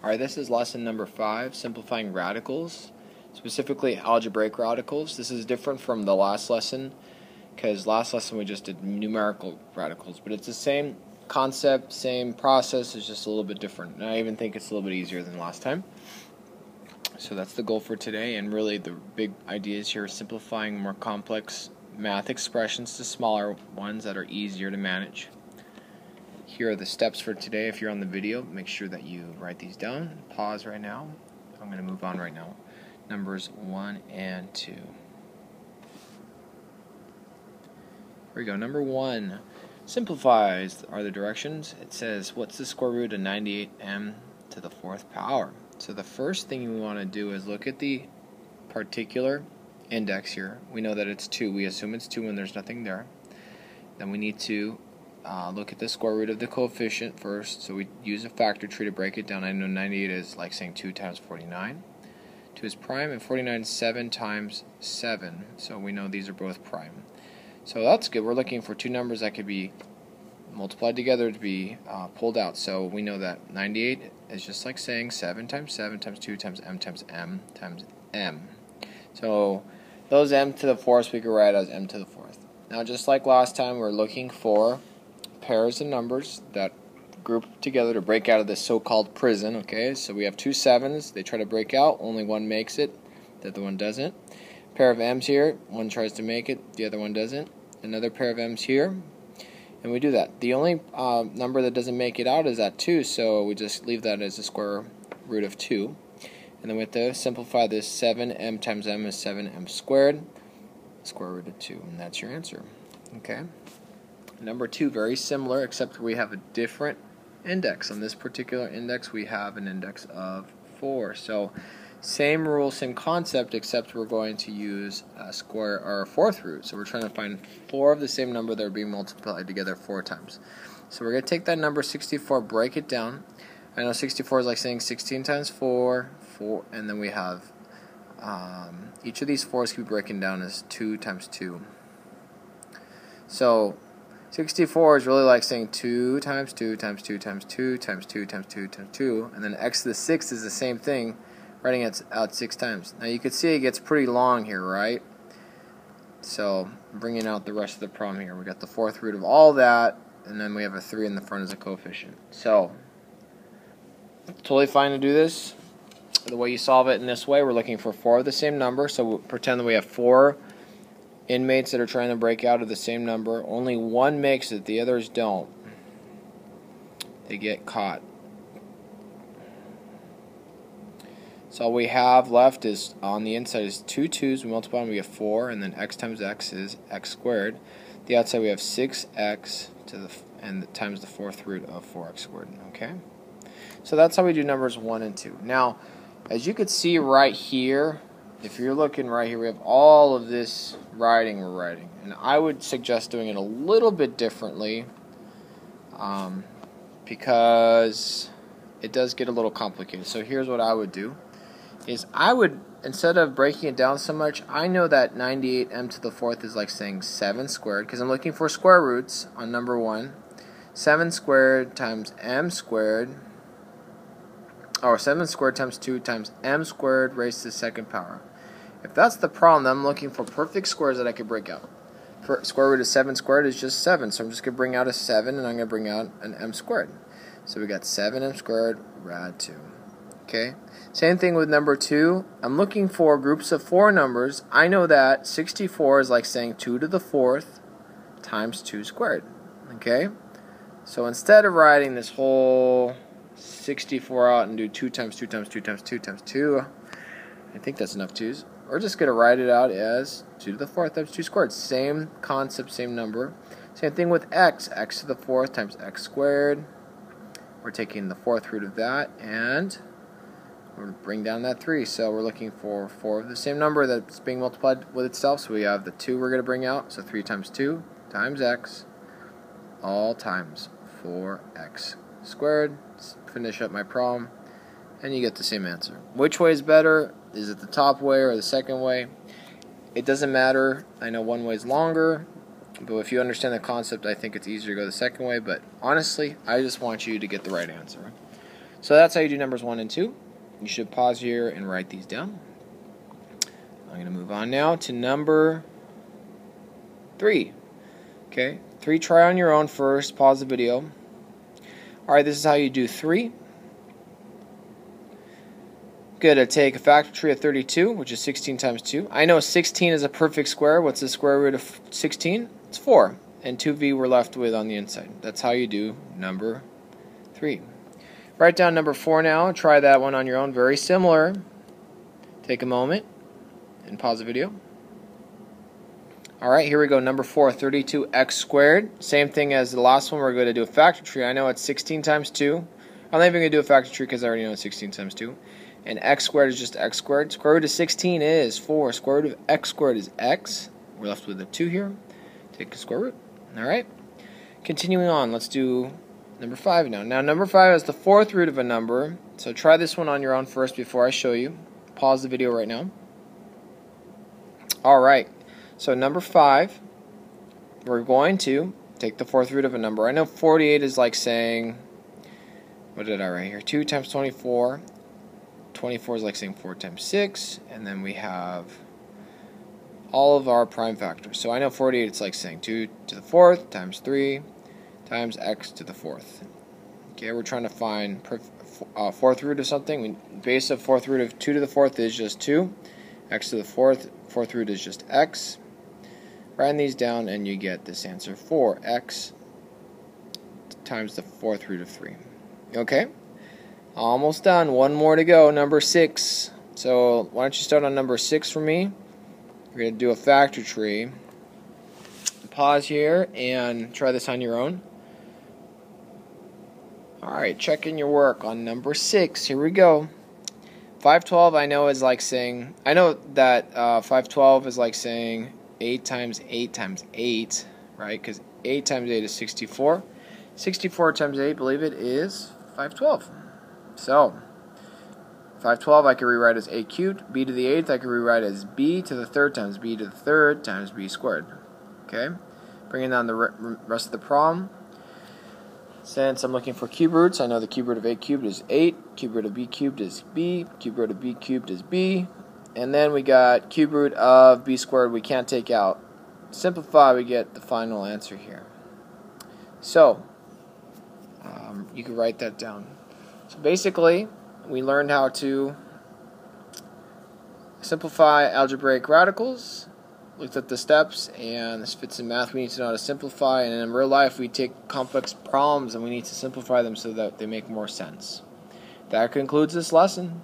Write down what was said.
Alright, this is lesson number 5, simplifying radicals, specifically algebraic radicals. This is different from the last lesson, because last lesson we just did numerical radicals, but it's the same concept, same process, it's just a little bit different. And I even think it's a little bit easier than last time. So that's the goal for today, and really the big ideas here are simplifying more complex math expressions to smaller ones that are easier to manage. Here are the steps for today. If you're on the video, make sure that you write these down. Pause right now. I'm going to move on right now. Numbers 1 and 2. Here we go. Number 1. Simplifies are the directions. It says, what's the square root of 98m to the 4th power? So the first thing we want to do is look at the particular index here. We know that it's 2. We assume it's 2 when there's nothing there. Then we need to look at the square root of the coefficient first. So we use a factor tree to break it down. I know 98 is like saying 2 times 49. 2 is prime, and 49 is 7 times 7. So we know these are both prime. So that's good. We're looking for two numbers that could be multiplied together to be pulled out. So we know that 98 is just like saying 7 times 2 times m times m times m. So those m to the 4th we could write as m to the 4th. Now just like last time, we're looking for pairs of numbers that group together to break out of this so-called prison. Okay, so we have two 7s. They try to break out. Only one makes it. The other one doesn't. Pair of m's here. One tries to make it. The other one doesn't. Another pair of m's here. And we do that. The only number that doesn't make it out is that 2, so we just leave that as the square root of 2. And then we have to simplify this. 7m times m is 7m squared. Square root of 2. And that's your answer. Okay. Number 2, very similar, except we have a different index. On this particular index, we have an index of 4. So, same rule, same concept, except we're going to use a square or a 4th root. So we're trying to find 4 of the same number that are being multiplied together 4 times. So we're going to take that number 64, break it down. I know 64 is like saying 16 times 4, and then we have each of these 4s can be broken down as 2 times 2. So 64 is really like saying 2 times 2 times 2 times 2 times 2 times 2 times 2, and then x to the 6th is the same thing, writing it out 6 times. Now you can see it gets pretty long here, right? So bringing out the rest of the problem here, we got the 4th root of all that, and then we have a 3 in the front as a coefficient. So totally fine to do this. The way you solve it in this way, we're looking for 4 of the same number, so we'll pretend that we have 4 inmates that are trying to break out of the same number. Only one makes it, the others don't. They get caught. So all we have left is, on the inside is 2 2's, we multiply them, we have 4, and then x times x is x squared. The outside we have 6x times the 4th root of 4x squared. Okay? So that's how we do numbers 1 and 2. Now, as you can see right here, if you're looking right here, we have all of this writing we're writing. And I would suggest doing it a little bit differently because it does get a little complicated. So here's what I would do. Is I would, instead of breaking it down so much, I know that 98m to the 4th is like saying 7 squared, because I'm looking for square roots on number 1. 7 squared times m squared, or 7 squared times 2 times m squared raised to the 2nd power. If that's the problem, then I'm looking for perfect squares that I could break out. Square root of 7 squared is just 7, so I'm just going to bring out a 7, and I'm going to bring out an m squared. So we got 7m squared, rad 2. Okay? Same thing with number 2. I'm looking for groups of 4 numbers. I know that 64 is like saying 2 to the 4th times 2 squared. Okay? So instead of writing this whole 64 out and do 2 times 2 times 2 times 2 times 2, I think that's enough 2's. We're just going to write it out as 2 to the 4th times 2 squared. Same concept, same number. Same thing with x. X to the 4th times x squared. We're taking the 4th root of that, and we're going to bring down that 3. So we're looking for 4 of the same number that's being multiplied with itself. So we have the 2 we're going to bring out. So 3 times 2 times x, all times 4x squared. Let's finish up my problem, and you get the same answer. Which way is better? Is it the top way or the second way? It doesn't matter. I know one way is longer, but if you understand the concept, I think it's easier to go the second way. But honestly, I just want you to get the right answer. So that's how you do numbers 1 and 2. You should pause here and write these down. I'm going to move on now to number 3. Okay, 3, try on your own first. Pause the video. Alright, this is how you do 3. Good, to take a factor tree of 32, which is 16 times 2. I know 16 is a perfect square. What's the square root of 16? It's 4. And 2v we're left with on the inside. That's how you do number 3. Write down number 4 now. Try that one on your own. Very similar. Take a moment and pause the video. Alright, here we go. Number 4, 32x squared. Same thing as the last one. We're going to do a factor tree. I know it's 16 times 2. I'm not even going to do a factor tree because I already know it's 16 times 2. And x squared is just x squared. Square root of 16 is 4. Square root of x squared is x. We're left with a 2 here. Take the square root. Alright. Continuing on, let's do number 5 now. Now, number 5 is the 4th root of a number. So try this one on your own first before I show you. Pause the video right now. Alright. So number 5, we're going to take the 4th root of a number. I know 48 is like saying, what did I write here? 2 times 24. 24 is like saying 4 times 6, and then we have all of our prime factors. So I know 48, it's like saying 2 to the 4th times 3 times x to the 4th. Okay, we're trying to find 4th root of something. Base of 4th root of 2 to the 4th is just 2. X to the 4th root is just x. Write these down and you get this answer, 4x times the 4th root of 3. Okay? Almost done. One more to go. Number 6. So why don't you start on number 6 for me? We're going to do a factor tree. Pause here and try this on your own. Alright, check in your work on number 6. Here we go. 512 I know is like saying, I know that 512 is like saying 8 times 8 times 8, right? Because 8 times 8 is 64. 64 times 8, believe it, is 512. So, 512 I can rewrite as a cubed. B to the 8th I can rewrite as b to the 3rd times b to the 3rd times b squared. Okay? Bringing down the rest of the problem. Since I'm looking for cube roots, I know the cube root of a cubed is 8. Cube root of b cubed is b. Cube root of b cubed is b. And then we got cube root of b squared we can't take out. Simplify, we get the final answer here. So, you can write that down. So basically, we learned how to simplify algebraic radicals, looked at the steps, and this fits in math. We need to know how to simplify, and in real life we take complex problems and we need to simplify them so that they make more sense. That concludes this lesson.